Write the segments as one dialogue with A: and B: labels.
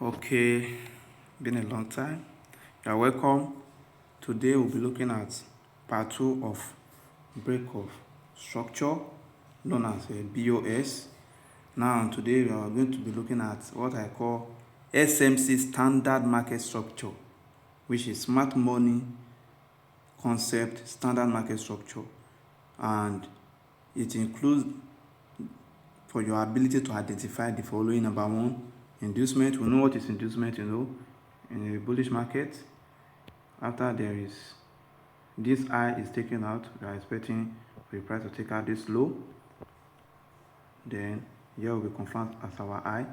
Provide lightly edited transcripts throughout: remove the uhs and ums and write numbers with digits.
A: Okay, been a long time. You're welcome. Today we'll be looking at part 2 of break of structure known as BOS. Now today we are going to be looking at what I call SMC standard market structure, which is smart money concept standard market structure, and it includes for your ability to identify the following. Number one, inducement. We know what is inducement, in a bullish market. After there is this high is taken out, we are expecting for the price to take out this low. Then here will be confirmed as our high.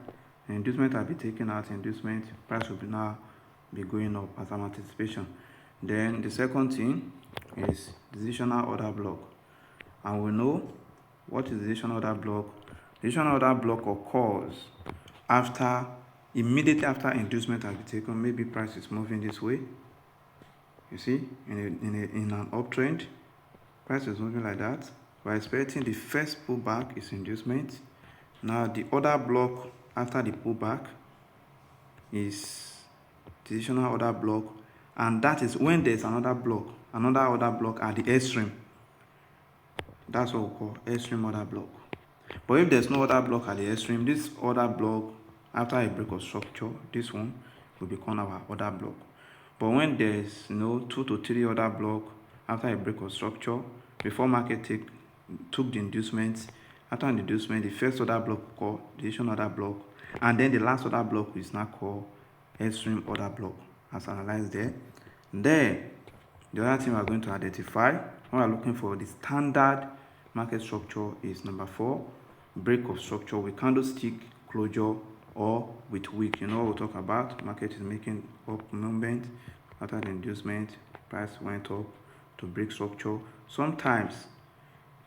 A: The inducement will be taken out. Inducement price will now be going up as an anticipation. Then the second thing is decisional order block, and we know what is decisional order block. Decisional order block occurs immediately after inducement has been taken. Maybe price is moving this way. You see, in an uptrend, price is moving like that. We're expecting the first pullback is inducement. Now the order block after the pullback is decisional order block, and that is when there's another order block at the extreme. That's what we call extreme order block. But if there's no order block at the extreme, this order block after a break of structure, this one will become our order block. But when there's 2 to 3 order block after a break of structure, before market took the inducement, after an inducement, the first order block called decision order block, and then the last order block is now called extreme order block, as analyzed there. Then the other thing we are going to identify when we are looking for the standard market structure is number 4, break of structure with candlestick closure or with wick. You know what we'll talk about. Market is making up movement after the inducement, price went up to break structure. Sometimes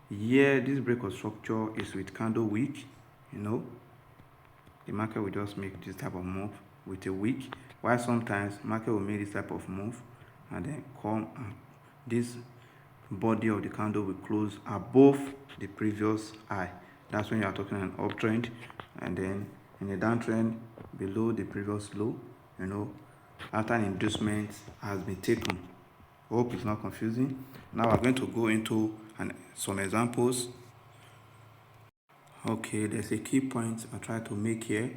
A: here this break of structure is with candle wick. The market will just make this type of move with a wick, while sometimes market will make this type of move and then come and this body of the candle will close above the previous high. That's when you are talking an uptrend, and then in a downtrend below the previous low, after an inducement has been taken. Hope it's not confusing. Now we're going to go into some examples. Okay, there's a key point I try to make here.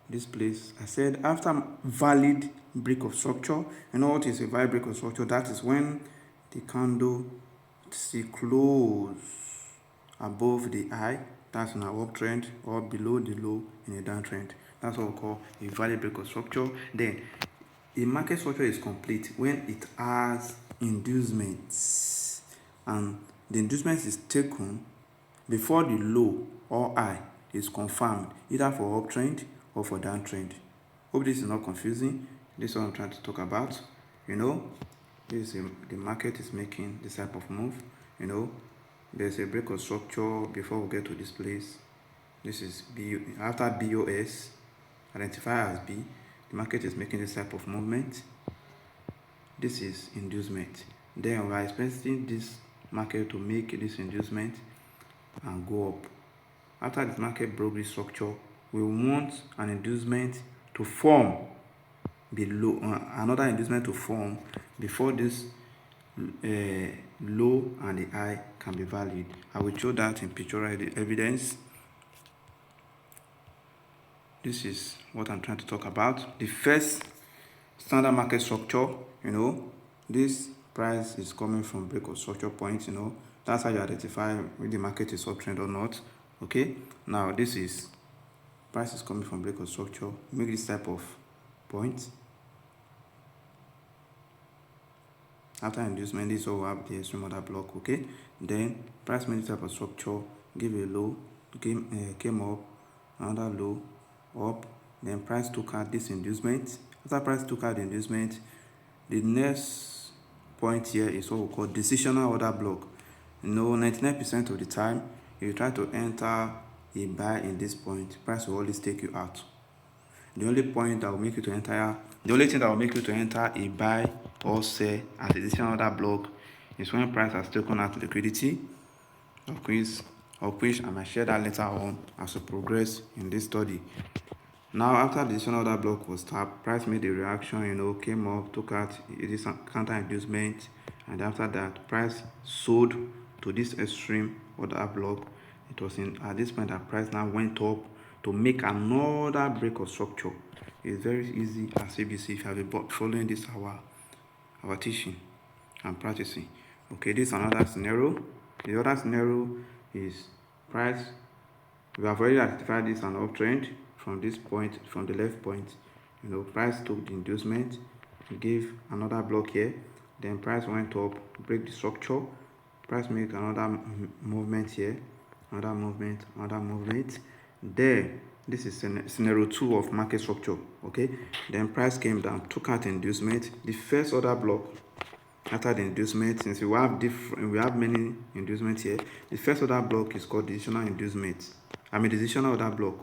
A: This place, I said after valid break of structure. What is a valid break of structure? That is when the candle close above the high, that's an uptrend, or below the low in a downtrend. That's what we call a valid break of structure. Then a market structure is complete when it has inducements, and the inducement is taken before the low or high is confirmed, either for uptrend or for downtrend. Hope this is not confusing. This is what I'm trying to talk about. This is the market is making this type of move. There's a break of structure before we get to this place. This is B. After BOS, identified as B, the market is making this type of movement. This is inducement. Then we are expecting this market to make this inducement and go up. After this market broke this structure, we want an inducement to form below, another inducement to form before this low and the high can be valid. I will show that in pictorial evidence. This is what I'm trying to talk about. The first standard market structure, this price is coming from break of structure point. That's how you identify if the market is uptrend or not. Okay, now this is price is coming from break of structure. Make this type of point. After inducement, this will have the extreme order block. Okay, then price made this type of structure, give a low, came up, another low, up, then price took out this inducement. After price took out the inducement, the next point here is what we call decisional order block. 99% of the time, if you try to enter a buy in this point, price will always take you out. The only point that will make you to enter, the only thing that will make you to enter a buy or sell at a decisional order block is when price has taken out liquidity, of which I might share that later on as we progress in this study. Now after the additional order block was tapped, price made a reaction, came up, took out this counter inducement, and after that price sold to this extreme order block. It was at this point that price now went up to make another break of structure. It's very easy as ABC if you have been following this our teaching and practicing. Okay, this is another scenario. The other scenario is price. We have already identified this an uptrend from this point, from the left point. Price took the inducement, gave another block here, then price went up, break the structure, price made another movement here, another movement. There, this is scenario 2 of market structure. Okay, then price came down, took out inducement, the first order block after the inducement. Since we have many inducements here, the first order block is called decisional inducement. The decisional order block.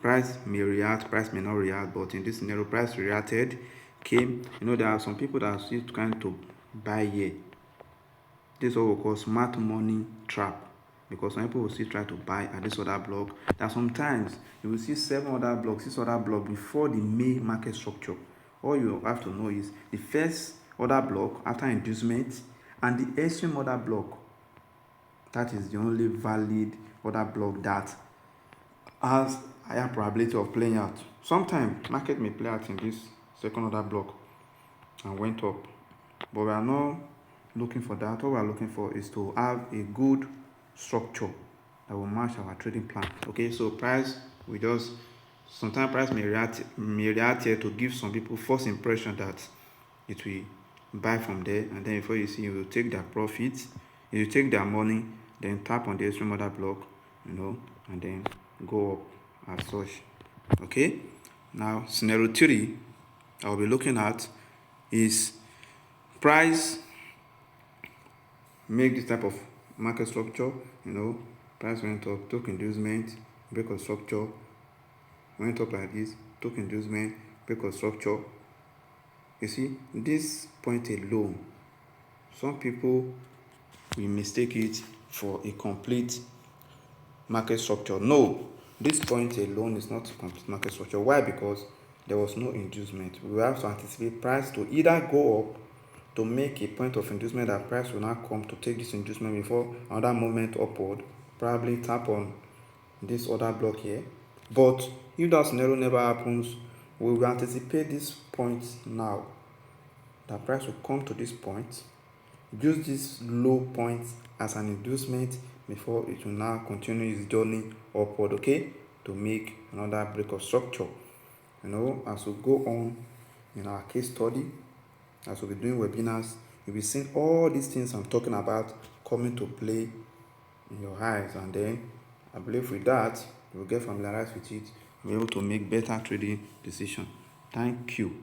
A: Price may react, price may not react, but in this scenario, price reacted, came. There are some people that are still trying to buy here. This is what we call smart money trap, because some people will still try to buy at this other block. That sometimes you will see 7 other blocks, 6 other blocks before the main market structure. All you have to know is the first order block after inducement and the extreme order block. That is the only valid order block that has higher probability of playing out. Sometimes market may play out in this second order block and went up, but we are not looking for that. What we are looking for is to have a good structure that will match our trading plan. Okay, so price sometimes price may react here to give some people false impression that it will buy from there, and then before you see, you will take their profits, you will take their money, then tap on the extreme order block, and then go up as such. Okay, now scenario 3 I'll be looking at is price make this type of market structure. Price went up, took inducement, break of structure, went up like this, took inducement, break of structure. You see, this point alone, some people will mistake it for a complete market structure. No, this point alone is not a complete market structure. Why? Because there was no inducement. We have to anticipate price to either go up to make a point of inducement that price will now come to take this inducement before another movement upward, probably tap on this other block here. But if that scenario never happens, we will anticipate this point now, that price will come to this point, use this low point as an inducement before it will now continue its journey upward, okay, to make another break of structure. As we go on in our case study, as we'll be doing webinars, you'll be seeing all these things I'm talking about coming to play in your eyes, and then I believe with that you'll get familiarized with it, be able to make better trading decisions. Thank you.